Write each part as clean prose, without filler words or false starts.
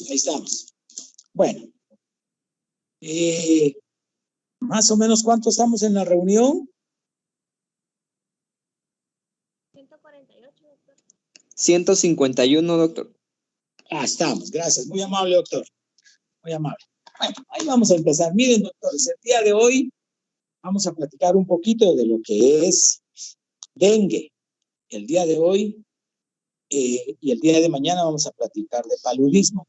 Ahí estamos. Bueno, más o menos, ¿cuánto estamos en la reunión? 148, doctor. 151, doctor. Estamos. Gracias. Muy amable, doctor. Muy amable. Bueno, ahí vamos a empezar. Miren, doctores, el día de hoy vamos a platicar un poquito de lo que es dengue. El día de hoy y el día de mañana vamos a platicar de paludismo.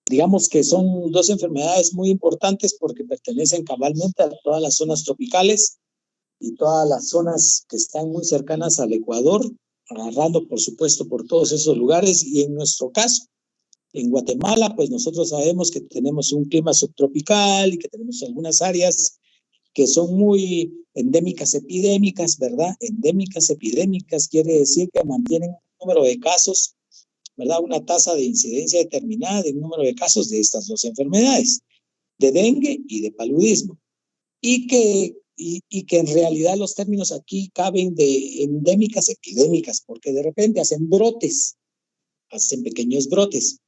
Digamos que son dos enfermedades muy importantes porque pertenecen cabalmente a todas las zonas tropicales y todas las zonas que están muy cercanas al Ecuador, agarrando por supuesto por todos esos lugares. Y en nuestro caso, en Guatemala, pues nosotros sabemos que tenemos un clima subtropical y que tenemos algunas áreas que son muy endémicas, epidémicas, ¿verdad? Endémicas, epidémicas quiere decir que mantienen un número de casos, ¿verdad? Una tasa de incidencia determinada de un número de casos de estas dos enfermedades, de dengue y de paludismo. Y que en realidad los términos aquí caben de endémicas, epidémicas, porque de repente hacen brotes, hacen pequeños brotes.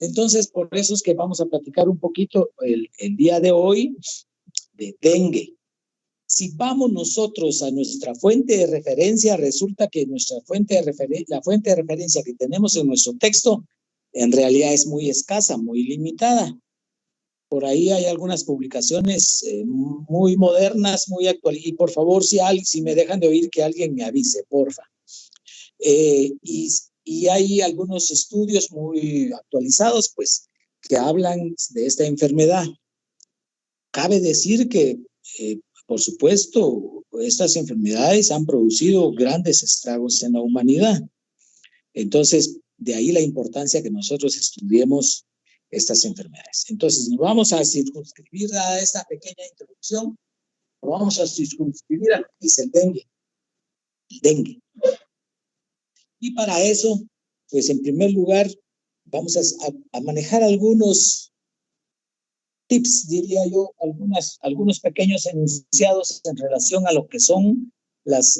Entonces, por eso es que vamos a platicar un poquito el día de hoy de dengue. Si vamos nosotros a nuestra fuente de referencia, resulta que nuestra la fuente de referencia que tenemos en nuestro texto en realidad es muy escasa, muy limitada. Por ahí hay algunas publicaciones muy modernas, muy actuales. Y por favor, si me dejan de oír, que alguien me avise, porfa. Y hay algunos estudios muy actualizados, pues, que hablan de esta enfermedad. Cabe decir que, por supuesto, estas enfermedades han producido grandes estragos en la humanidad. Entonces, de ahí la importancia que nosotros estudiemos estas enfermedades. Entonces, nos vamos a circunscribir a esta pequeña introducción, nos vamos a circunscribir a lo que es el dengue. El dengue. Y para eso, pues en primer lugar, vamos a manejar algunos tips, diría yo, algunos pequeños enunciados en relación a lo que son las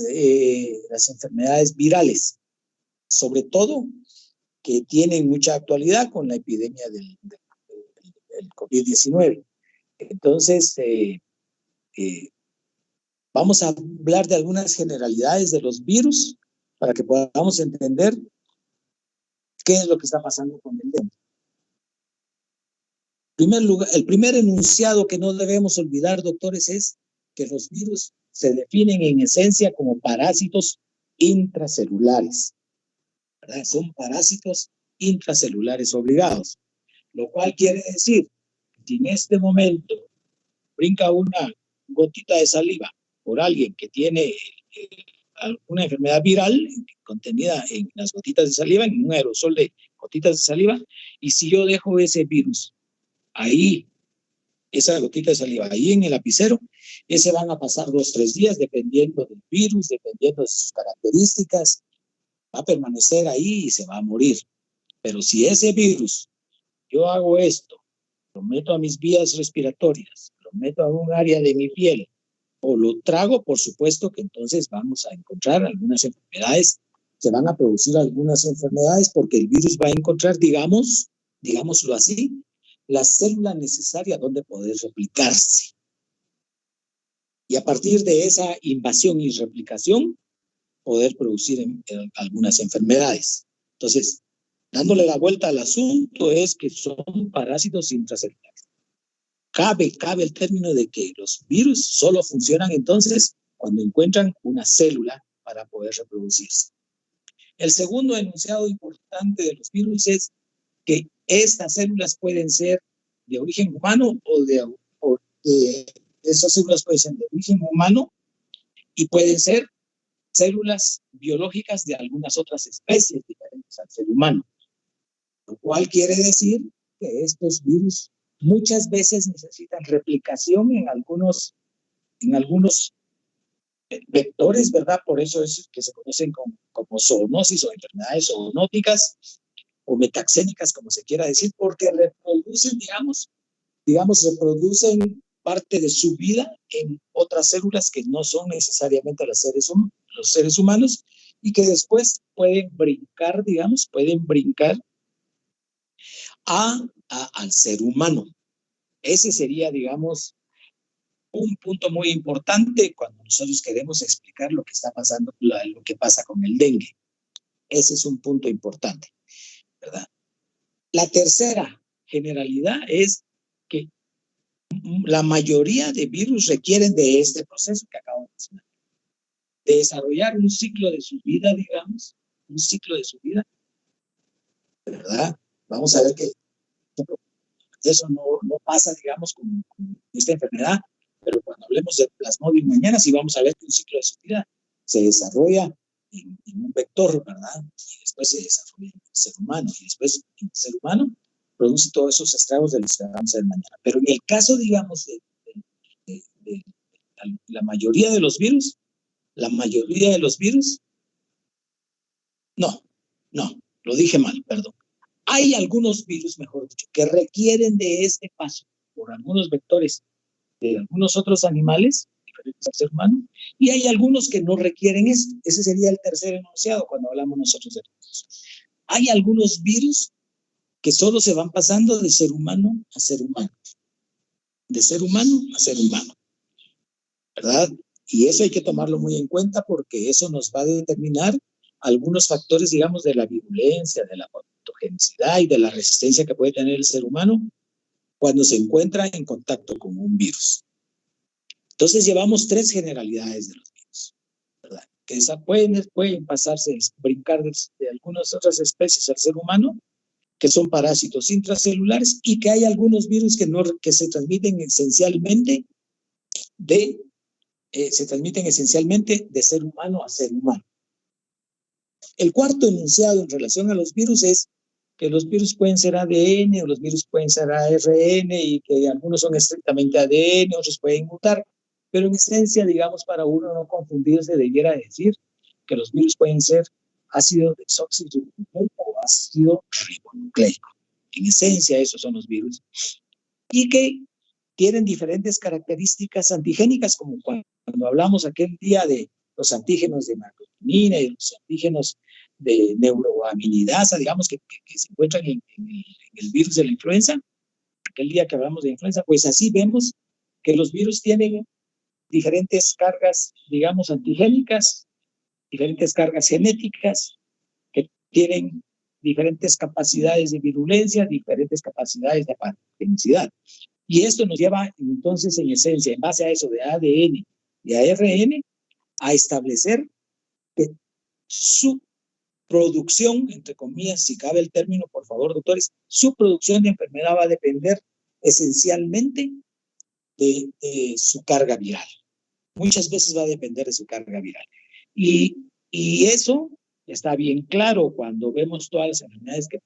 enfermedades virales, sobre todo que tienen mucha actualidad con la epidemia del COVID-19. Entonces, vamos a hablar de algunas generalidades de los virus para que podamos entender qué es lo que está pasando con el dengue. El primer enunciado que no debemos olvidar, doctores, es que los virus se definen en esencia como parásitos intracelulares, ¿verdad? Son parásitos intracelulares obligados, lo cual quiere decir que si en este momento brinca una gotita de saliva por alguien que tiene alguna enfermedad viral contenida en las gotitas de saliva, en un aerosol de gotitas de saliva, y si yo dejo ese virus ahí, esa gotita de saliva ahí en el lapicero, ese van a pasar 2 o 3 días dependiendo del virus, dependiendo de sus características, va a permanecer ahí y se va a morir. Pero si ese virus, yo hago esto, lo meto a mis vías respiratorias, lo meto a un área de mi piel, o lo trago, por supuesto que entonces vamos a encontrar algunas enfermedades, se van a producir algunas enfermedades porque el virus va a encontrar, digámoslo así, la célula necesaria donde poder replicarse. Y a partir de esa invasión y replicación, poder producir algunas enfermedades. Entonces, dándole la vuelta al asunto, es que son parásitos intracelulares. Cabe el término de que los virus solo funcionan entonces cuando encuentran una célula para poder reproducirse. El segundo enunciado importante de los virus es que estas células pueden ser de origen humano esas células pueden ser de origen humano y pueden ser células biológicas de algunas otras especies diferentes al ser humano. Lo cual quiere decir que estos virus muchas veces necesitan replicación en algunos vectores, ¿verdad? Por eso es que se conocen como zoonosis o enfermedades zoonóticas o metaxénicas, como se quiera decir, porque reproducen, reproducen parte de su vida en otras células que no son necesariamente los seres humanos y que después pueden brincar al ser humano. Ese sería, digamos, un punto muy importante cuando nosotros queremos explicar lo que está pasando, lo que pasa con el dengue. Ese es un punto importante, ¿verdad? La tercera generalidad es que la mayoría de virus requieren de este proceso que acabo de mencionar, de desarrollar un ciclo de su vida, digamos, un ciclo de su vida, ¿verdad? Vamos a ver que eso no pasa, digamos, con esta enfermedad, pero cuando hablemos de Plasmodium mañana, sí vamos a ver que un ciclo de su vida se desarrolla en un vector, ¿verdad? Y después se desarrolla en el ser humano, y después en el ser humano produce todos esos estragos de los que vamos a ver mañana. Pero en el caso, digamos, de la mayoría de los virus, no, lo dije mal, perdón. Hay algunos virus, mejor dicho, que requieren de este paso por algunos vectores de algunos otros animales diferentes al ser humano, y hay algunos que no requieren esto. Ese sería el tercer enunciado cuando hablamos nosotros de virus. Hay algunos virus que solo se van pasando de ser humano a ser humano, de ser humano a ser humano, ¿verdad? Y eso hay que tomarlo muy en cuenta porque eso nos va a determinar algunos factores, digamos, de la virulencia, de la patogenicidad y de la resistencia que puede tener el ser humano cuando se encuentra en contacto con un virus. Entonces llevamos tres generalidades de los virus, ¿verdad? Que pueden pasarse, brincar de algunas otras especies al ser humano, que son parásitos intracelulares, y que hay algunos virus que se transmiten esencialmente de ser humano a ser humano. El cuarto enunciado en relación a los virus es que los virus pueden ser ADN o los virus pueden ser ARN y que algunos son estrictamente ADN, otros pueden mutar, pero en esencia, digamos, para uno no confundirse, debiera decir que los virus pueden ser ácido desoxirribonucleico o ácido ribonucleico. En esencia, esos son los virus. Y que tienen diferentes características antigénicas, como cuando hablamos aquel día de los antígenos de macroglobina y los antígenos de neuroaminidasa, digamos, que se encuentran en el virus de la influenza, aquel día que hablamos de influenza, pues así vemos que los virus tienen diferentes cargas, digamos, antigénicas, diferentes cargas genéticas, que tienen diferentes capacidades de virulencia, diferentes capacidades de patogenicidad. Y esto nos lleva entonces, en esencia, en base a eso de ADN y ARN, a establecer que su producción, entre comillas, si cabe el término, por favor, doctores, su producción de enfermedad va a depender esencialmente de su carga viral. Muchas veces va a depender de su carga viral. Y eso está bien claro cuando vemos todas las enfermedades que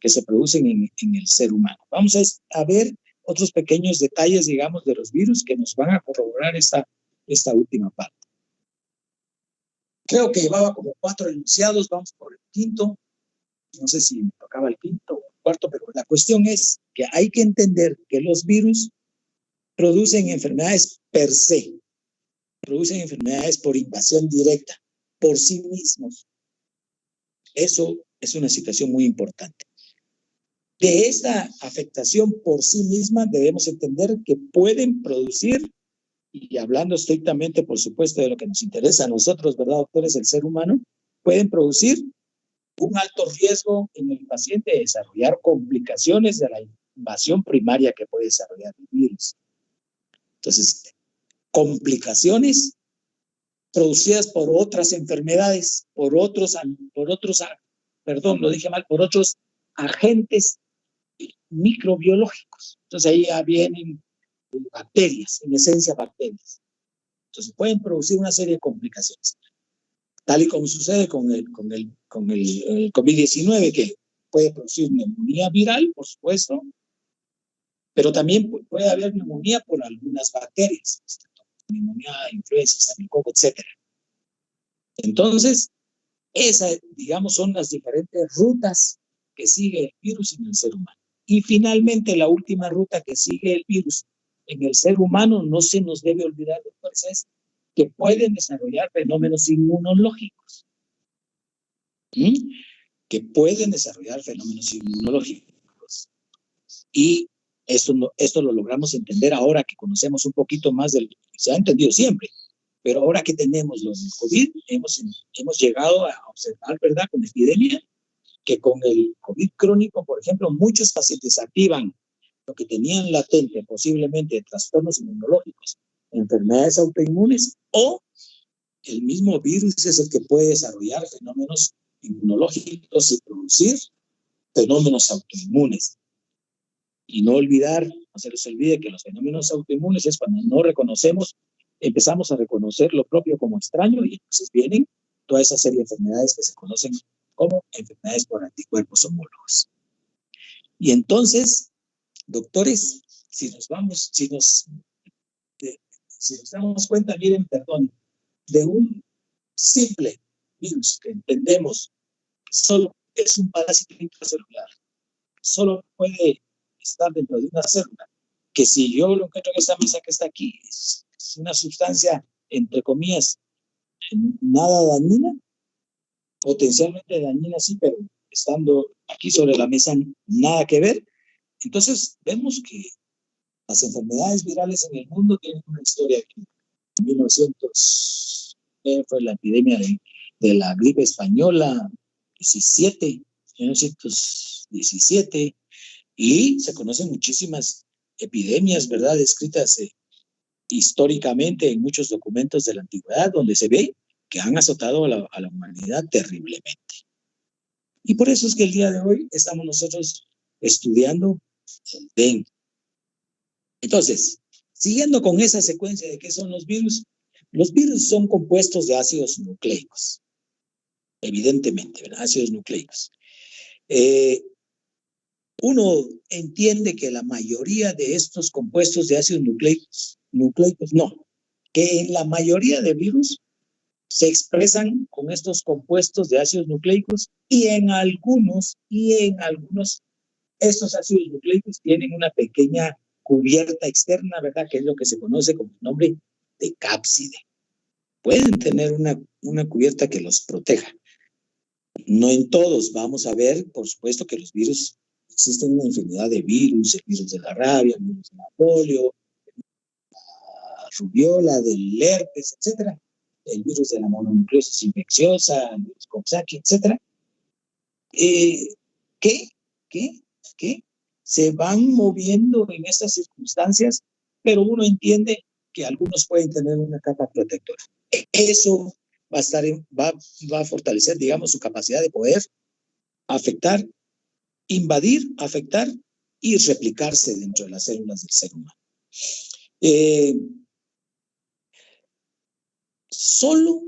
se producen en el ser humano. Vamos a ver otros pequeños detalles, digamos, de los virus que nos van a corroborar esta última parte. Creo que llevaba como 4 enunciados, vamos por el quinto. No sé si me tocaba el quinto o el cuarto, pero la cuestión es que hay que entender que los virus producen enfermedades per se, producen enfermedades por invasión directa, por sí mismos. Eso es una situación muy importante. De esta afectación por sí misma debemos entender que pueden producir, y hablando estrictamente, por supuesto, de lo que nos interesa a nosotros, ¿verdad, doctores? El ser humano, pueden producir un alto riesgo en el paciente de desarrollar complicaciones de la invasión primaria que puede desarrollar el virus. Entonces, complicaciones producidas por otras enfermedades, por otros agentes microbiológicos. Entonces ahí ya vienen bacterias, en esencia bacterias. Entonces pueden producir una serie de complicaciones, tal y como sucede con el COVID-19, que puede producir neumonía viral, por supuesto, pero también puede haber neumonía por algunas bacterias, neumonía, influenza, estafilococo, etc. Entonces, esas, digamos, son las diferentes rutas que sigue el virus en el ser humano. Y finalmente, la última ruta que sigue el virus en el ser humano, no se nos debe olvidar, doctores, es que pueden desarrollar fenómenos inmunológicos. que pueden desarrollar fenómenos inmunológicos. Y esto lo logramos entender ahora que conocemos un poquito más se ha entendido siempre, pero ahora que tenemos los del COVID, hemos llegado a observar, ¿verdad?, con la epidemia, que con el COVID crónico, por ejemplo, muchos pacientes activan lo que tenían latente, posiblemente trastornos inmunológicos, enfermedades autoinmunes, o el mismo virus es el que puede desarrollar fenómenos inmunológicos y producir fenómenos autoinmunes. Y no olvidar, no se les olvide que los fenómenos autoinmunes es cuando no reconocemos, empezamos a reconocer lo propio como extraño y entonces vienen toda esa serie de enfermedades que se conocen como enfermedades por anticuerpos homólogos. Y entonces, doctores, si nos damos cuenta, miren, perdón, de un simple virus que entendemos solo es un parásito intracelular, solo puede estar dentro de una célula, que si yo lo encuentro en esta mesa que está aquí, es una sustancia, entre comillas, nada dañina, potencialmente dañina sí, pero estando aquí sobre la mesa, nada que ver. Entonces, vemos que las enfermedades virales en el mundo tienen una historia que en 1900 fue la epidemia de la gripe española, 1917, y se conocen muchísimas epidemias, ¿verdad?, descritas históricamente en muchos documentos de la antigüedad, donde se ve que han azotado a la humanidad terriblemente. Y por eso es que el día de hoy estamos nosotros estudiando el dengue. Entonces, siguiendo con esa secuencia de qué son los virus son compuestos de ácidos nucleicos, evidentemente, ¿verdad? Ácidos nucleicos. Uno entiende que la mayoría de estos compuestos de ácidos nucleicos no, que en la mayoría de virus se expresan con estos compuestos de ácidos nucleicos y en algunos estos ácidos nucleicos tienen una pequeña cubierta externa, ¿verdad?, que es lo que se conoce como el nombre de cápside. Pueden tener una cubierta que los proteja. No en todos. Vamos a ver, por supuesto, que los virus, existen una infinidad de virus, el virus de la rabia, el virus de la polio, la rubiola, del herpes, etcétera, el virus de la mononucleosis infecciosa, el virus Coxsackie, etcétera, que se van moviendo en estas circunstancias, pero uno entiende que algunos pueden tener una capa protectora. Eso va a fortalecer, digamos, su capacidad de poder afectar, invadir, afectar y replicarse dentro de las células del ser humano. Solo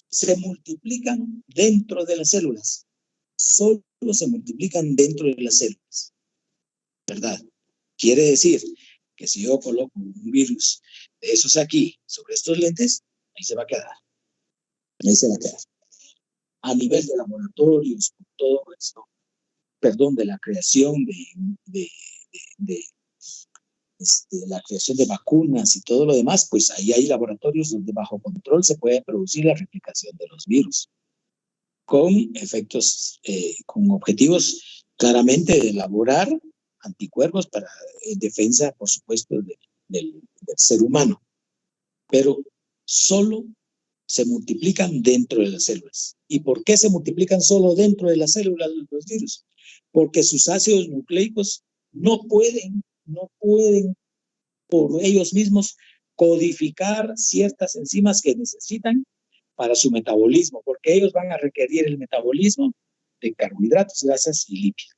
se multiplican dentro de las células. Solo se multiplican dentro de las células, ¿verdad? Quiere decir que si yo coloco un virus de esos aquí sobre estos lentes, ahí se va a quedar. Ahí se va a quedar. A nivel de laboratorios, todo esto, de la creación de la creación de vacunas y todo lo demás, pues ahí hay laboratorios donde bajo control se puede producir la replicación de los virus, con efectos, con objetivos claramente de elaborar anticuerpos para defensa, por supuesto, del ser humano. Pero solo se multiplican dentro de las células. ¿Y por qué se multiplican solo dentro de las células los virus? Porque sus ácidos nucleicos no pueden por ellos mismos codificar ciertas enzimas que necesitan para su metabolismo, porque ellos van a requerir el metabolismo de carbohidratos, grasas y lípidos.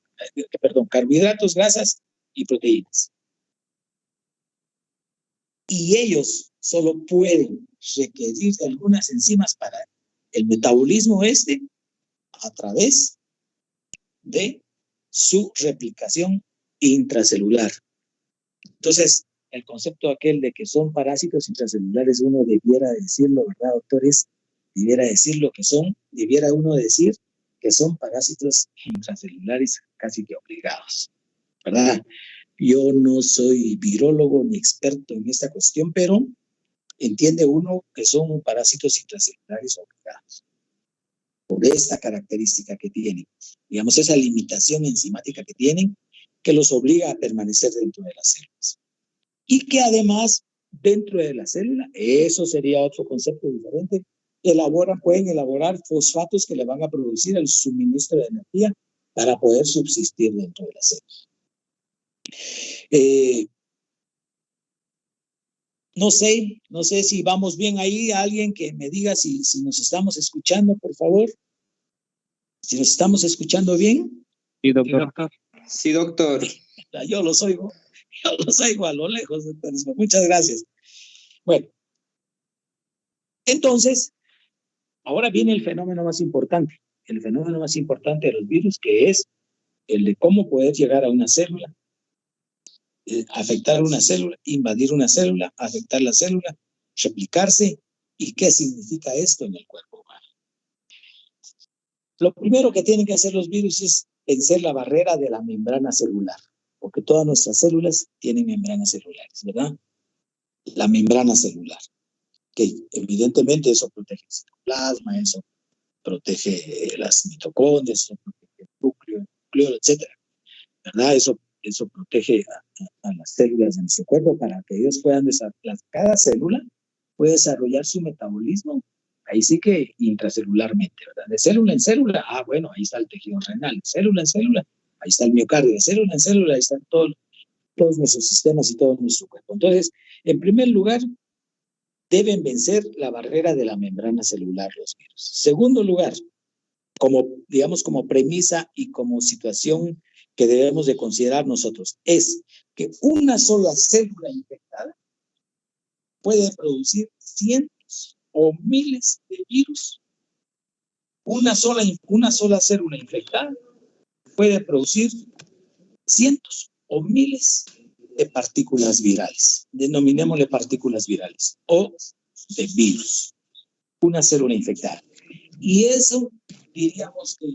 Carbohidratos, grasas y proteínas. Y ellos solo pueden requerir de algunas enzimas para el metabolismo a través de su replicación intracelular. Entonces, el concepto aquel de que son parásitos intracelulares, uno debiera decirlo, ¿verdad, doctores? Debiera uno decir que son parásitos intracelulares casi que obligados, ¿verdad? Yo no soy virólogo ni experto en esta cuestión, pero entiende uno que son parásitos intracelulares obligados. por esta característica que tienen, digamos, esa limitación enzimática que tienen, que los obliga a permanecer dentro de las células. Y que además, dentro de la célula, eso sería otro concepto diferente, pueden elaborar fosfatos que le van a producir el suministro de energía para poder subsistir dentro de la célula. No sé si vamos bien ahí. Alguien que me diga si nos estamos escuchando, por favor. Si nos estamos escuchando bien. Sí, doctor. Sí, doctor. Yo los oigo a lo lejos, doctor. Muchas gracias. Bueno, entonces, ahora viene el fenómeno más importante. El fenómeno más importante de los virus, que es el de cómo poder llegar a una célula, afectar una célula, invadir una célula, afectar la célula, replicarse. ¿Y qué significa esto en el cuerpo humano? Lo primero que tienen que hacer los virus es vencer la barrera de la membrana celular, porque todas nuestras células tienen membranas celulares, ¿verdad? La membrana celular, que evidentemente eso protege el citoplasma, eso protege las mitocondrias, eso protege el núcleo, etcétera, ¿verdad? Eso protege a las células de nuestro cuerpo para que ellos puedan desarrollar. Cada célula puede desarrollar su metabolismo, ahí sí que intracelularmente, ¿verdad? De célula en célula, bueno, ahí está el tejido renal. De célula en célula, ahí está el miocardio. De célula en célula, ahí están todos nuestros sistemas y todo nuestro cuerpo. Entonces, en primer lugar, deben vencer la barrera de la membrana celular los virus. Segundo lugar, como premisa y como situación que debemos de considerar nosotros, es que una sola célula infectada puede producir cientos o miles de virus. Una sola célula infectada puede producir cientos o miles de partículas virales. Denominémosle partículas virales o de virus. Una célula infectada. Y eso, diríamos que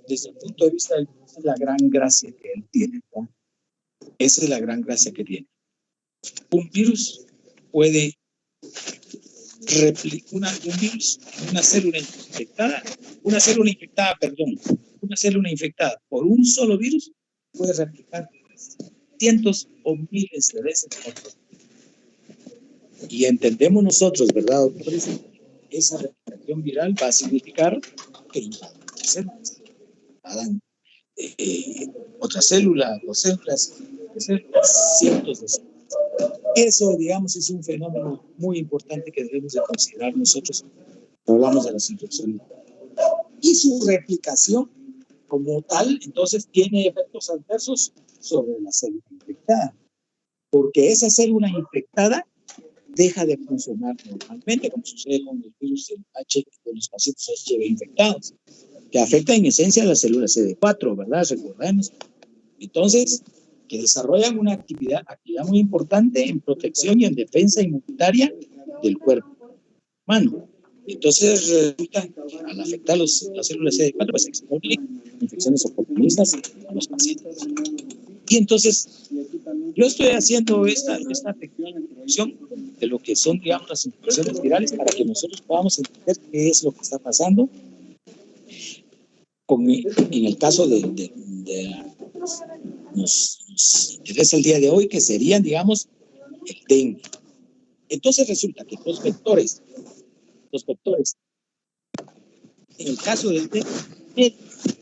desde el punto de vista del virus, es la gran gracia que él tiene, ¿no? Esa es la gran gracia que tiene. Un virus puede replicar una célula infectada por un solo virus puede replicar cientos o miles de veces otro. Y entendemos nosotros, ¿verdad, doctores? Esa replicación viral va a significar que invadan las células, invadan otra célula, dos células, cientos de células. Eso, digamos, es un fenómeno muy importante que debemos de considerar nosotros cuando hablamos de las infecciones. Y su replicación como tal, entonces, tiene efectos adversos sobre la célula infectada, porque esa célula infectada deja de funcionar normalmente, como sucede con el virus del con los pacientes HIV infectados, que afecta en esencia a las células CD4, ¿verdad? Recordemos. Entonces, que desarrollan una actividad muy importante en protección y en defensa inmunitaria del cuerpo humano. Entonces, resulta que al afectar las células CD4, pues se exponen infecciones oportunistas a los pacientes. Y entonces, yo estoy haciendo esta pequeña introducción de lo que son, digamos, las infecciones virales para que nosotros podamos entender qué es lo que está pasando en el caso nos interesa el día de hoy, que serían, digamos, el dengue. Entonces resulta que los vectores, en el caso del dengue,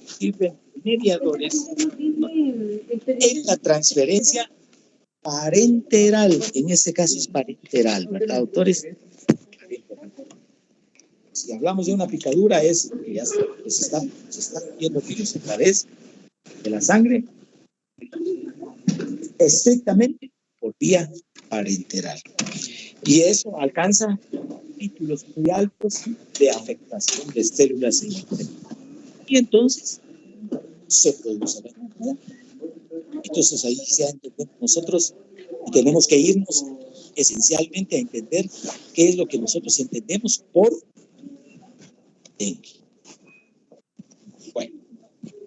sirven mediadores en la transferencia parenteral. En este caso es parenteral, ¿verdad, doctores? Si hablamos de una picadura, es que ya se está metiendo virus a través de la sangre, estrictamente por vía parenteral. Y eso alcanza títulos muy altos de afectación de células infectadas. Y entonces se produce la enfermedad. Entonces ahí se entendemos nosotros y tenemos que irnos esencialmente a entender qué es lo que nosotros entendemos por dengue. Bueno,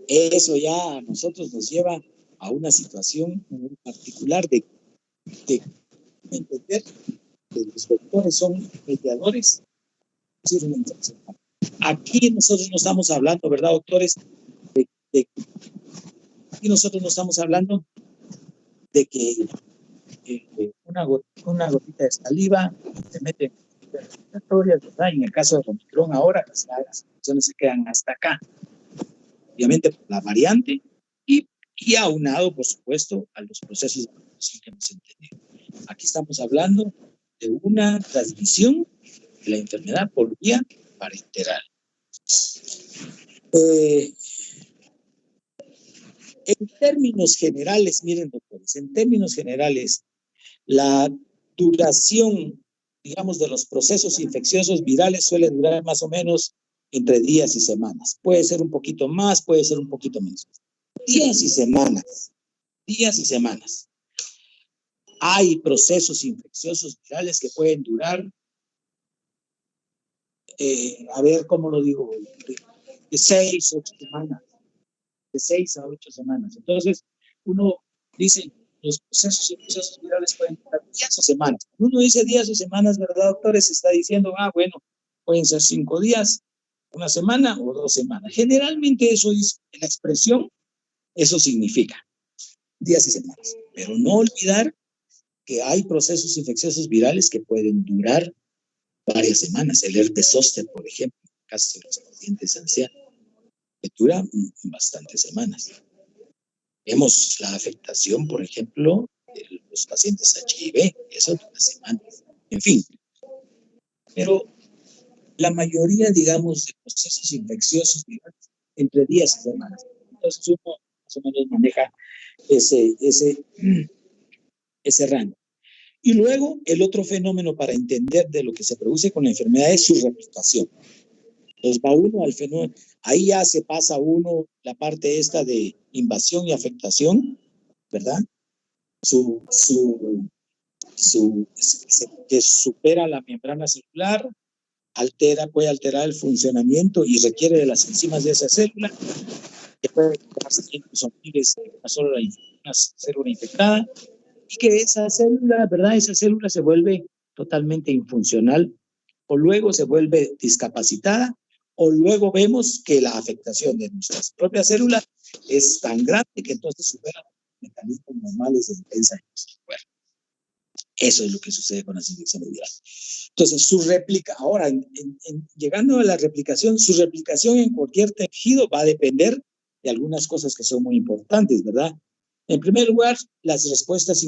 eso ya a nosotros nos lleva a una situación muy particular de entender que los vectores son mediadores, es decir, una infección Aquí nosotros no estamos hablando, ¿verdad, doctores? Aquí nosotros no estamos hablando de que una gotita de saliva se mete en las respiratorias, ¿verdad? Y en el caso de Omicron ahora, las infecciones se quedan hasta acá. Obviamente por la variante y aunado, por supuesto, a los procesos de vacunación que hemos entendido. Aquí estamos hablando de una transmisión de la enfermedad por vía parenteral. En términos generales, miren, doctores, en términos generales, la duración, digamos, de los procesos infecciosos virales suele durar más o menos entre días y semanas. Puede ser un poquito más, puede ser un poquito menos. Días y semanas. Días y semanas. Hay procesos infecciosos virales que pueden durar, a ver cómo lo digo, de 6 a 8 semanas. De 6 a 8 semanas. Entonces, uno dice, los procesos infecciosos virales pueden durar días o semanas. Uno dice días o semanas, ¿verdad, doctores? Está diciendo, bueno, pueden ser 5 días, una semana o 2 semanas. Generalmente eso es, en la expresión, eso significa días y semanas. Pero no olvidar que hay procesos infecciosos virales que pueden durar varias semanas. El herpes zóster, por ejemplo, en el caso de los pacientes ancianos, que dura bastantes semanas. Vemos la afectación, por ejemplo, de los pacientes HIV, eso dura semanas. En fin, pero la mayoría, digamos, de procesos infecciosos virales entre días y semanas. Entonces uno más o menos maneja ese rango. Y luego el otro fenómeno para entender de lo que se produce con la enfermedad es su replicación. Entonces va uno al fenómeno, ahí ya se pasa uno la parte esta de invasión y afectación, ¿verdad? Que supera la membrana celular, puede alterar el funcionamiento y requiere de las enzimas de esa célula, que puede quedarse incluso miles de una célula infectada, y que esa célula, ¿verdad? Esa célula se vuelve totalmente infuncional, o luego se vuelve discapacitada, o luego vemos que la afectación de nuestras propias células es tan grande que entonces supera los mecanismos normales de defensa de nuestro cuerpo. Eso es lo que sucede con las infecciones virales. Entonces, su réplica, ahora, llegando a la replicación, su replicación en cualquier tejido va a depender de algunas cosas que son muy importantes, ¿verdad? En primer lugar, las respuestas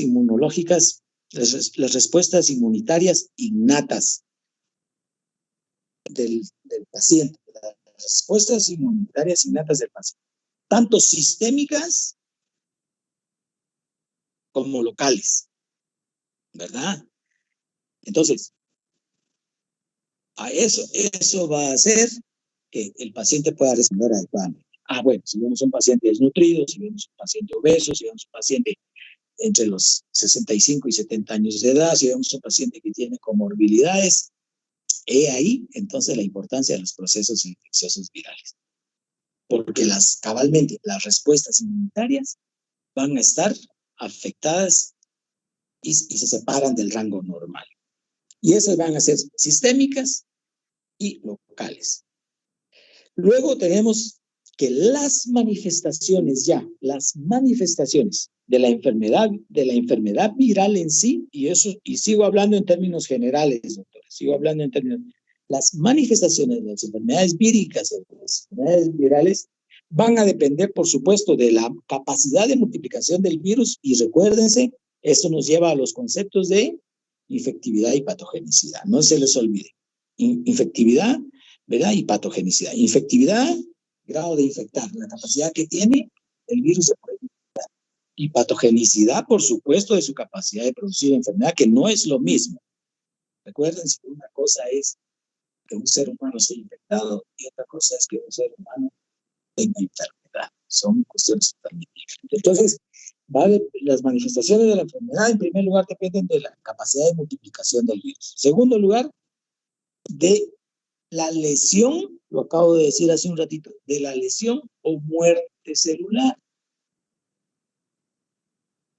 inmunológicas, las respuestas inmunitarias innatas del paciente, las respuestas inmunitarias innatas del paciente, tanto sistémicas como locales, ¿verdad? Entonces, a eso va a hacer que el paciente pueda responder adecuadamente. Bueno, si vemos un paciente desnutrido, si vemos un paciente obeso, si vemos un paciente entre los 65 y 70 años de edad, si vemos un paciente que tiene comorbilidades, ahí entonces la importancia de los procesos infecciosos virales. Porque cabalmente las respuestas inmunitarias van a estar afectadas y se separan del rango normal. Y esas van a ser sistémicas y locales. Luego tenemos que las manifestaciones de la enfermedad viral en sí, y sigo hablando en términos generales, doctores, las manifestaciones de las enfermedades víricas, de las enfermedades virales, van a depender, por supuesto, de la capacidad de multiplicación del virus, y recuérdense, esto nos lleva a los conceptos de infectividad y patogenicidad, no se les olvide. Infectividad, ¿verdad? Y patogenicidad. Infectividad, grado de infectar, la capacidad que tiene el virus de producir. Y patogenicidad, por supuesto, de su capacidad de producir enfermedad, que no es lo mismo. Recuerden, una cosa es que un ser humano esté infectado y otra cosa es que un ser humano tenga enfermedad. Son cuestiones totalmente diferentes. Entonces, las manifestaciones de la enfermedad, en primer lugar, dependen de la capacidad de multiplicación del virus. En segundo lugar, de la lesión, lo acabo de decir hace un ratito, de la lesión o muerte celular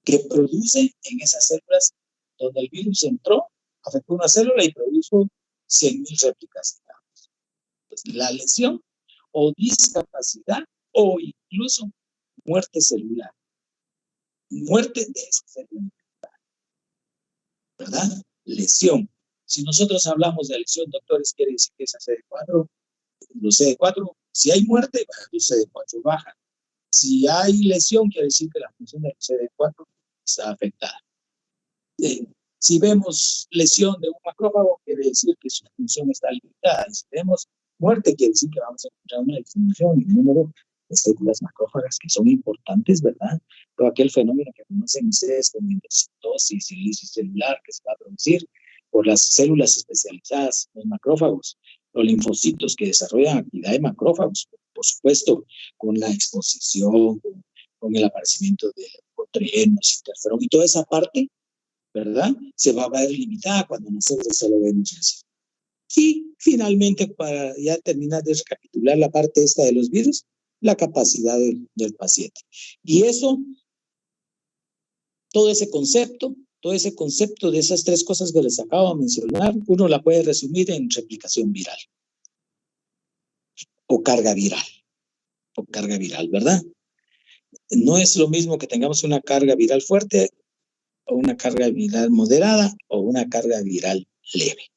que produce en esas células donde el virus entró, afectó una célula y produjo 100,000 réplicas. Pues, la lesión o discapacidad o incluso muerte celular. Muerte de esa célula, ¿verdad? Lesión. Si nosotros hablamos de lesión, doctores, quiere decir que esa CD4, los CD4, si hay muerte, los CD4 bajan. Si hay lesión, quiere decir que la función del CD4 está afectada. Si vemos lesión de un macrófago, quiere decir que su función está limitada. Y si vemos muerte, quiere decir que vamos a encontrar una disminución en el número de células macrófagas que son importantes, ¿verdad? Todo aquel fenómeno que conocen ustedes como endocitosis y lisis celular que se va a producir por las células especializadas, los macrófagos, los linfocitos que desarrollan actividad de macrófagos, por supuesto, con la exposición, con el aparecimiento de leucotrenos, interferón y toda esa parte, ¿verdad? Se va a ver limitada cuando nosotros se lo vemos así. Y finalmente, para ya terminar de recapitular la parte esta de los virus, la capacidad del paciente. Y eso, todo ese concepto de esas tres cosas que les acabo de mencionar, uno la puede resumir en replicación viral o carga viral, ¿verdad? No es lo mismo que tengamos una carga viral fuerte o una carga viral moderada o una carga viral leve.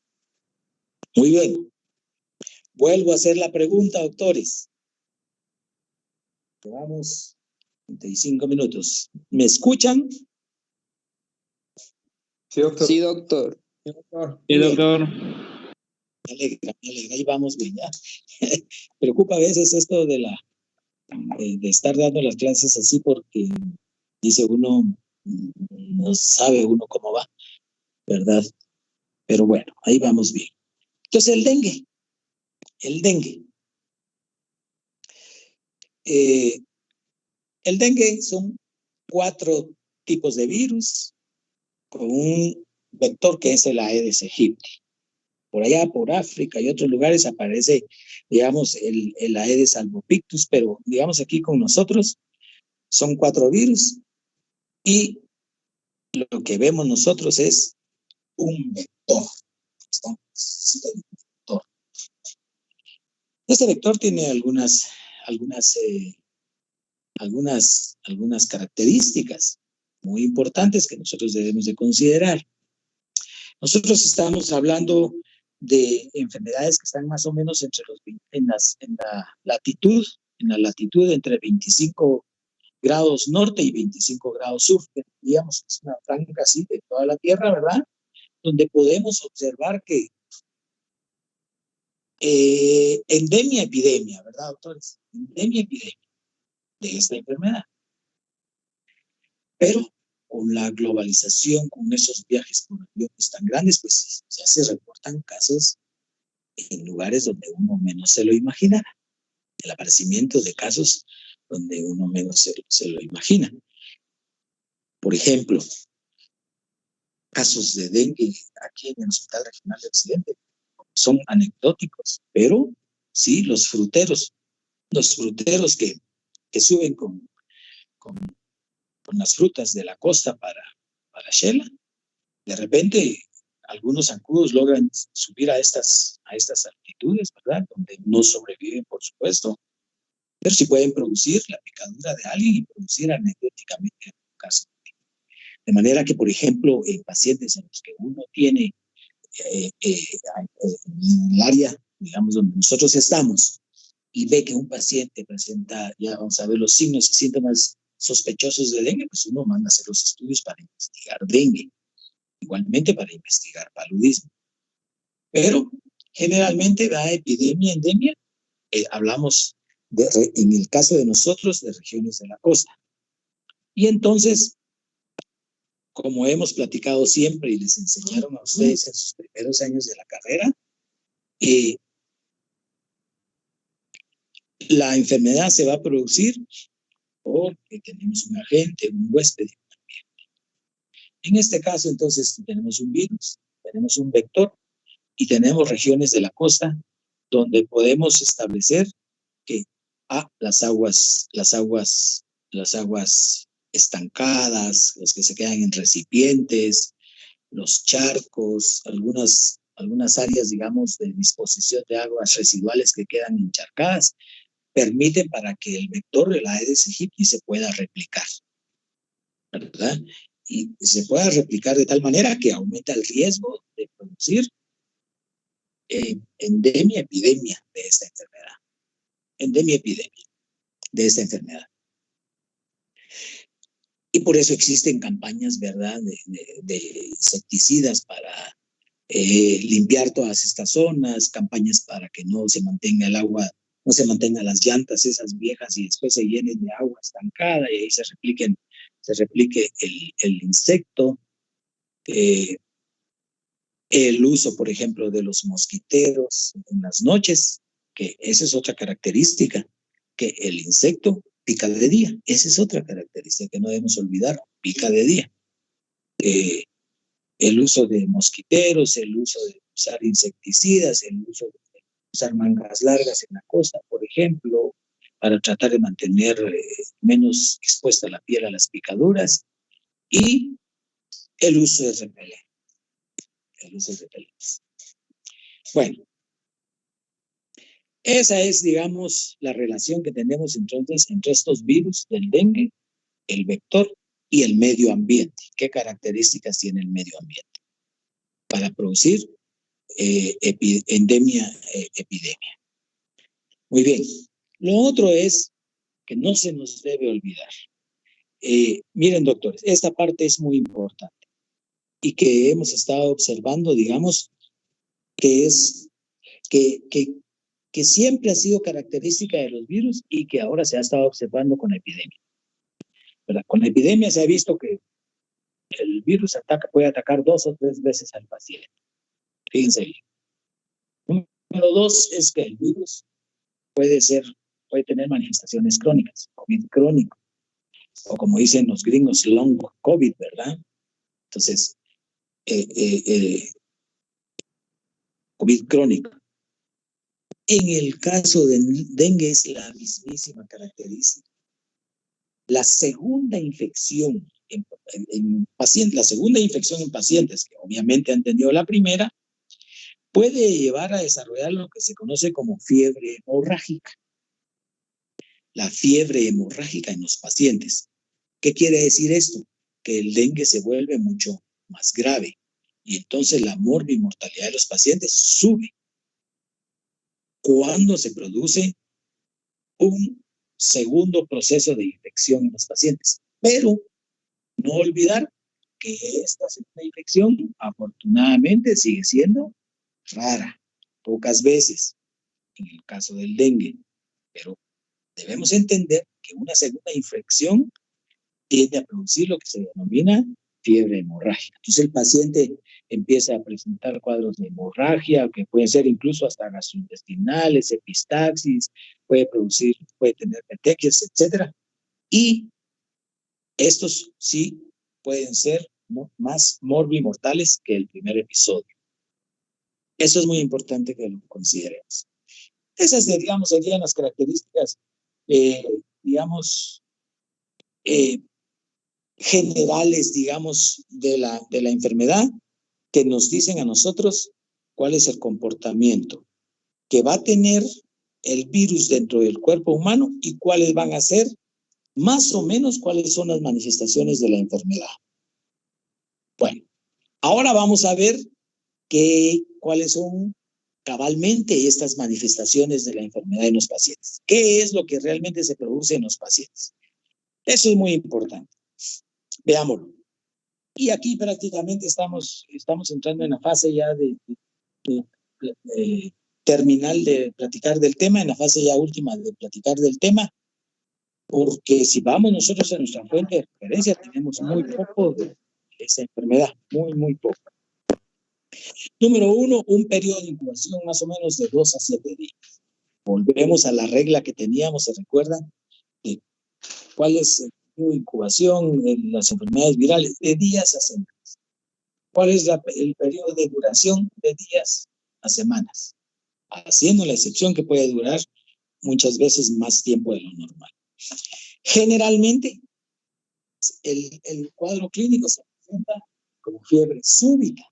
Muy bien. Vuelvo a hacer la pregunta, doctores. Llevamos 35 minutos. ¿Me escuchan? Sí, doctor. Sí, doctor. Sí, doctor. Me alegra, ahí vamos bien ya. Preocupa a veces esto de estar dando las clases así porque dice uno, no sabe uno cómo va, ¿verdad? Pero bueno, ahí vamos bien. Entonces el dengue. El dengue son 4 tipos de virus con un vector que es el Aedes aegypti. Por allá, por África y otros lugares aparece, digamos, el Aedes albopictus, pero digamos aquí con nosotros son 4 virus y lo que vemos nosotros es un vector. Este vector tiene algunas características muy importantes que nosotros debemos de considerar. Nosotros estamos hablando de enfermedades que están más o menos en la latitud entre 25 grados norte y 25 grados sur, digamos, es una franja así de toda la Tierra, ¿verdad? Donde podemos observar que epidemia, ¿verdad, doctores? Epidemia de esta enfermedad. Pero con la globalización, con esos viajes por aviones tan grandes, pues ya se reportan casos en lugares donde uno menos se lo imaginara. El aparecimiento de casos donde uno menos se lo imagina. Por ejemplo, casos de dengue aquí en el Hospital Regional de Occidente son anecdóticos, pero sí, los fruteros que suben con las frutas de la costa para Shela, de repente algunos zancudos logran subir a estas altitudes, ¿verdad? Donde no sobreviven, por supuesto, pero sí pueden producir la picadura de alguien y producir anecdóticamente en un caso. De manera que, por ejemplo, en pacientes en los que uno tiene en el área, digamos, donde nosotros estamos, y ve que un paciente presenta, ya vamos a ver los signos y síntomas sospechosos de dengue, pues uno manda a hacer los estudios para investigar dengue, igualmente para investigar paludismo. Pero generalmente va epidemia, endemia, hablamos en el caso de nosotros de regiones de la costa. Y entonces, como hemos platicado siempre y les enseñaron a ustedes en sus primeros años de la carrera, la enfermedad se va a producir porque tenemos un agente, un huésped. En este caso, entonces, tenemos un virus, tenemos un vector y tenemos regiones de la costa donde podemos establecer que las aguas estancadas, los que se quedan en recipientes, los charcos, algunas algunas áreas, digamos, de disposición de aguas residuales que quedan encharcadas, permiten para que el vector de la Aedes aegypti se pueda replicar, ¿verdad? Y se pueda replicar de tal manera que aumenta el riesgo de producir endemia, epidemia de esta enfermedad. Endemia, epidemia de esta enfermedad. Y por eso existen campañas, ¿verdad?, de insecticidas para limpiar todas estas zonas, campañas para que no se mantenga el agua, no se mantengan las llantas esas viejas y después se llenen de agua estancada y ahí se replique el insecto. El uso, por ejemplo, de los mosquiteros en las noches, que esa es otra característica, que el insecto pica de día. Esa es otra característica que no debemos olvidar, pica de día. El uso de mosquiteros, el uso de usar insecticidas, el uso de usar mangas largas en la costa, por ejemplo, para tratar de mantener menos expuesta la piel a las picaduras, y el uso de repelentes. Bueno, esa es, digamos, la relación que tenemos entonces entre estos virus del dengue, el vector y el medio ambiente. ¿Qué características tiene el medio ambiente para producir endemia, epidemia? Muy bien. Lo otro es que no se nos debe olvidar. Miren, doctores, esta parte es muy importante y que hemos estado observando, digamos, que es que siempre ha sido característica de los virus y que ahora se ha estado observando con la epidemia, ¿verdad? Con la epidemia se ha visto que el virus puede atacar 2 o 3 veces al paciente. Fíjense bien. Número 2 es que el virus puede tener manifestaciones crónicas, COVID crónico, o como dicen los gringos, long COVID, ¿verdad? Entonces, COVID crónico. En el caso del dengue es la mismísima característica. La segunda infección en pacientes, la segunda infección en pacientes que obviamente han tenido la primera, puede llevar a desarrollar lo que se conoce como fiebre hemorrágica. La fiebre hemorrágica en los pacientes. ¿Qué quiere decir esto? Que el dengue se vuelve mucho más grave y entonces la morbimortalidad de los pacientes sube cuando se produce un segundo proceso de infección en los pacientes. Pero no olvidar que esta segunda infección afortunadamente sigue siendo rara, pocas veces en el caso del dengue, pero debemos entender que una segunda infección tiende a producir lo que se denomina fiebre hemorrágica. Entonces el paciente empieza a presentar cuadros de hemorragia, que pueden ser incluso hasta gastrointestinales, epistaxis, puede tener petequias, etcétera. Y estos sí pueden ser más morbimortales que el primer episodio. Eso es muy importante que lo consideremos. Esas, digamos, serían las características, generales, digamos, de la enfermedad, que nos dicen a nosotros cuál es el comportamiento que va a tener el virus dentro del cuerpo humano y cuáles van a ser, más o menos, cuáles son las manifestaciones de la enfermedad. Bueno, ahora vamos a ver cuáles son cabalmente estas manifestaciones de la enfermedad en los pacientes. ¿Qué es lo que realmente se produce en los pacientes? Eso es muy importante. Veámoslo. Y aquí prácticamente estamos entrando en la fase ya terminal de platicar del tema, en la fase ya última de platicar del tema, porque si vamos nosotros a nuestra fuente de referencia, tenemos muy poco de esa enfermedad, muy poco. Número 1, un periodo de incubación más o menos de 2 a 7 días. Volvemos a la regla que teníamos, ¿se recuerdan? ¿Cuál es el periodo de incubación en las enfermedades virales? De días a semanas. ¿Cuál es el periodo de duración? De días a semanas. Haciendo la excepción que puede durar muchas veces más tiempo de lo normal. Generalmente, el cuadro clínico se presenta como fiebre súbita.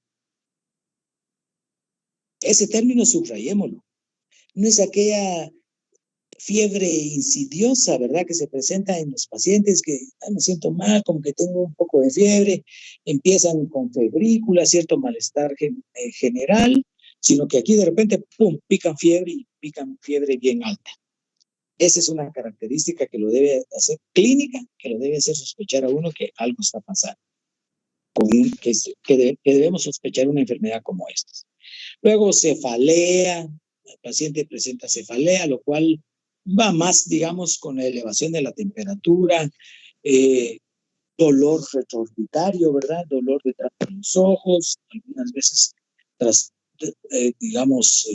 Ese término subrayémoslo. No es aquella fiebre insidiosa, ¿verdad?, que se presenta en los pacientes que me siento mal, como que tengo un poco de fiebre, empiezan con febrícula, cierto malestar general, sino que aquí de repente, pum, pican fiebre bien alta. Esa es una característica que lo debe hacer clínica, que lo debe hacer sospechar a uno que algo está pasando, que debemos sospechar una enfermedad como esta. Luego cefalea, el paciente presenta cefalea, lo cual va más, digamos, con la elevación de la temperatura, dolor retroorbitario, ¿verdad? Dolor detrás de los ojos, algunas veces, digamos,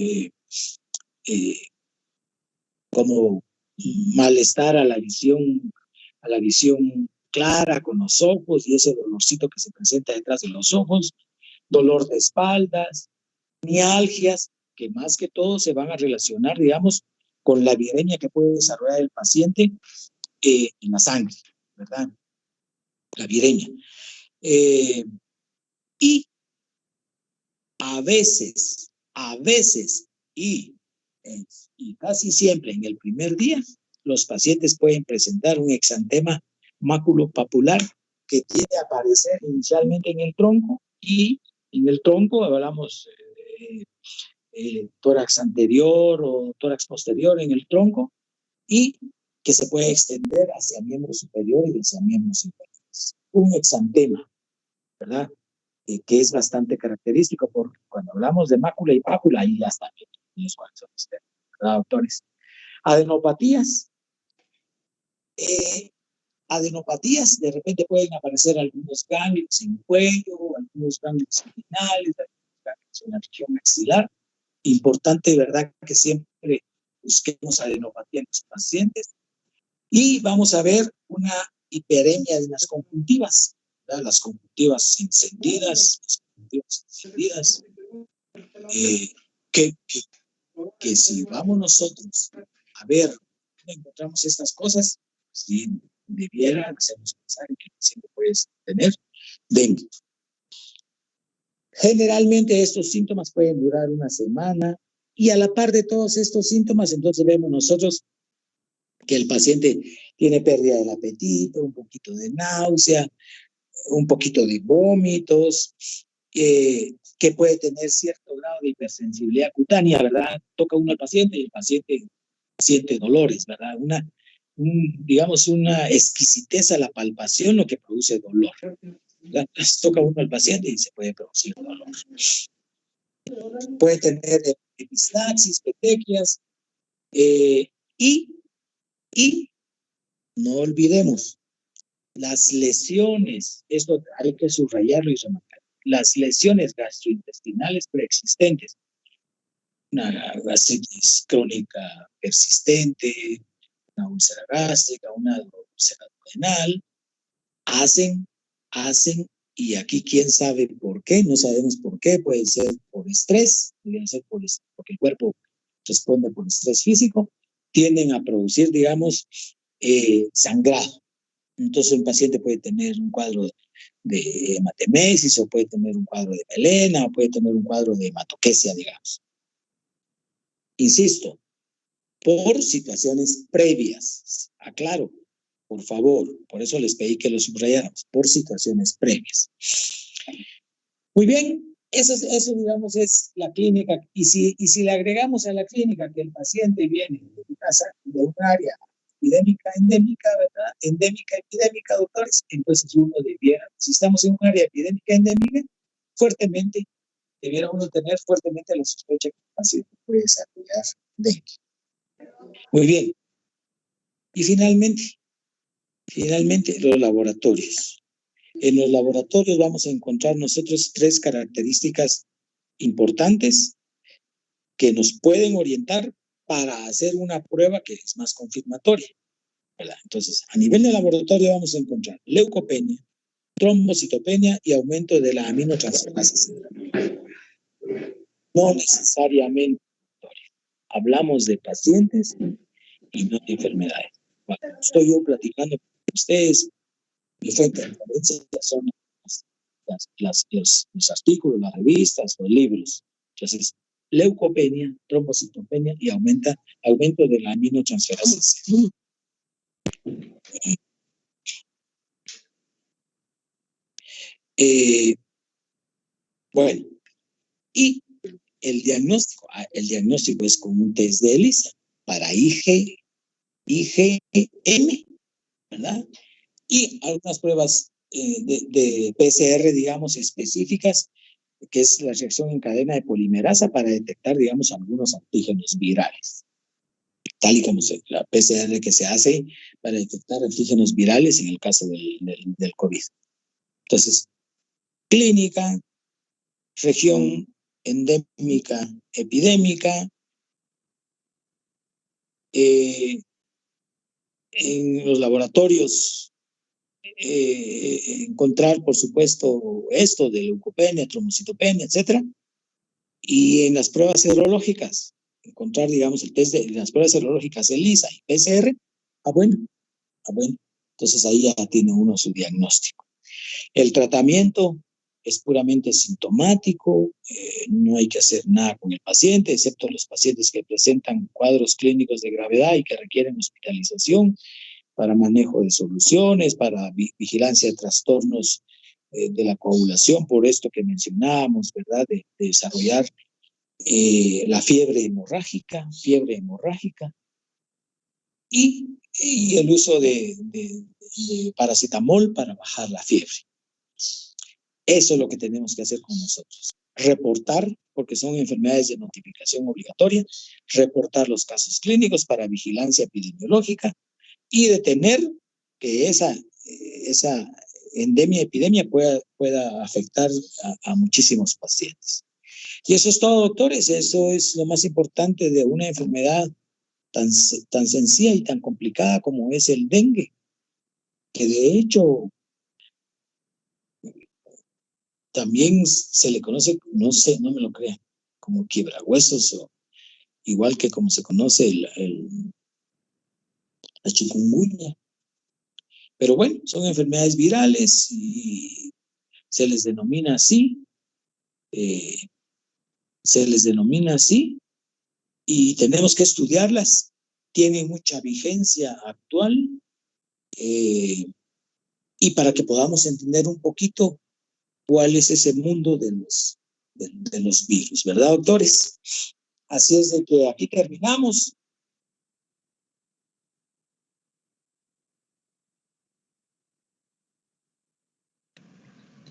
como malestar a la visión clara con los ojos y ese dolorcito que se presenta detrás de los ojos, dolor de espaldas, mialgias, que más que todo se van a relacionar, digamos, con la viremia que puede desarrollar el paciente en la sangre, ¿verdad? La viremia. Y a veces, y casi siempre en el primer día, los pacientes pueden presentar un exantema maculopapular que tiende a aparecer inicialmente en el tronco, y en el tronco hablamos tórax anterior o tórax posterior en el tronco, y que se puede extender hacia miembros superiores y hacia miembros inferiores. Un exantema, ¿verdad? Que es bastante característico, porque cuando hablamos de mácula y pápula, ahí ya están los cuales son ustedes, ¿verdad, doctores? Adenopatías. Adenopatías, de repente pueden aparecer algunos ganglios en el cuello, algunos ganglios espinales, algunos ganglios en la región maxilar. Importante, ¿verdad?, que siempre busquemos adenopatía en los pacientes. Y vamos a ver una hiperemia de las conjuntivas, ¿verdad? Las conjuntivas encendidas, que si vamos nosotros a ver, encontramos estas cosas, si debieran hacernos pensar que el paciente puede tener dengue. Generalmente estos síntomas pueden durar una semana, y a la par de todos estos síntomas, entonces vemos nosotros que el paciente tiene pérdida del apetito, un poquito de náusea, un poquito de vómitos, que puede tener cierto grado de hipersensibilidad cutánea, ¿verdad? Toca uno al paciente y el paciente siente dolores, ¿verdad? Digamos, una exquisitez a la palpación, lo que produce dolor. Entonces, toca uno al paciente y se puede producir dolor. Puede tener epistaxis, petequias, y no olvidemos, las lesiones, esto hay que subrayarlo y remarcar, las lesiones gastrointestinales preexistentes, una gastritis crónica persistente, una úlcera gástrica, una úlcera duodenal, hacen, y aquí quién sabe por qué, no sabemos por qué, puede ser por estrés, puede ser porque el cuerpo responde por estrés físico, tienden a producir, digamos, sangrado. Entonces un paciente puede tener un cuadro de hematemesis, o puede tener un cuadro de melena, o puede tener un cuadro de hematoquesia, digamos. Insisto, por situaciones previas. Aclaro, por favor, por eso les pedí que lo subrayáramos, por situaciones previas. Muy bien, eso digamos es la clínica, y si le agregamos a la clínica que el paciente viene de tu casa, de un área epidémica, endémica, ¿verdad? Endémica, epidémica, doctores, entonces uno debiera, si estamos en un área epidémica, endémica, debiera uno tener fuertemente la sospecha que el paciente puede desarrollar dengue. Muy bien. Y finalmente, los laboratorios. En los laboratorios vamos a encontrar nosotros 3 características importantes que nos pueden orientar para hacer una prueba que es más confirmatoria, ¿verdad? Entonces, a nivel de laboratorio vamos a encontrar leucopenia, trombocitopenia y aumento de la aminotransferasa. No necesariamente, hablamos de pacientes y no de enfermedades. Cuando estoy yo platicando con ustedes, mi fuente de referencia son los artículos, las revistas, los libros. Entonces, leucopenia, trombocitopenia y aumento de la aminotransferasa C. Bueno, y el diagnóstico es con un test de ELISA para IgM, ¿verdad? Y algunas pruebas de PCR, digamos, específicas, que es la reacción en cadena de polimerasa para detectar, digamos, algunos antígenos virales, tal y como la PCR que se hace para detectar antígenos virales en el caso del COVID. Entonces, clínica, región endémica, epidémica, en los laboratorios, encontrar, por supuesto, esto de leucopenia, trombocitopenia, etcétera, y en las pruebas serológicas, encontrar, digamos, el test de las pruebas serológicas ELISA y PCR, bueno. Entonces ahí ya tiene uno su diagnóstico. El tratamiento es puramente sintomático, no hay que hacer nada con el paciente, excepto los pacientes que presentan cuadros clínicos de gravedad y que requieren hospitalización para manejo de soluciones, para vigilancia de trastornos de la coagulación, por esto que mencionábamos, ¿verdad? De desarrollar la fiebre hemorrágica, y el uso de paracetamol para bajar la fiebre. Eso es lo que tenemos que hacer con nosotros. Reportar, porque son enfermedades de notificación obligatoria, reportar los casos clínicos para vigilancia epidemiológica y detener que esa epidemia pueda afectar a muchísimos pacientes. Y eso es todo, doctores. Eso es lo más importante de una enfermedad tan sencilla y tan complicada como es el dengue, que de hecho también se le conoce, no sé, no me lo crean, como quiebrahuesos, o igual que como se conoce la chikungunya. Pero bueno, son enfermedades virales y se les denomina así. Y tenemos que estudiarlas. Tienen mucha vigencia actual, y para que podamos entender un poquito cuál es ese mundo de los virus, ¿verdad, doctores? Así es de que aquí terminamos.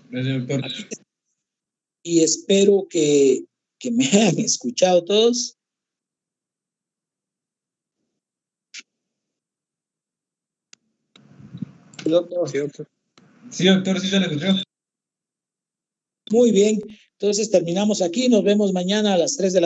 Gracias, doctor. Y espero que me hayan escuchado todos. Doctor. Sí, doctor. Sí, doctor, sí se le escuchó. Muy bien, entonces terminamos aquí. Nos vemos mañana a las 3 de la tarde.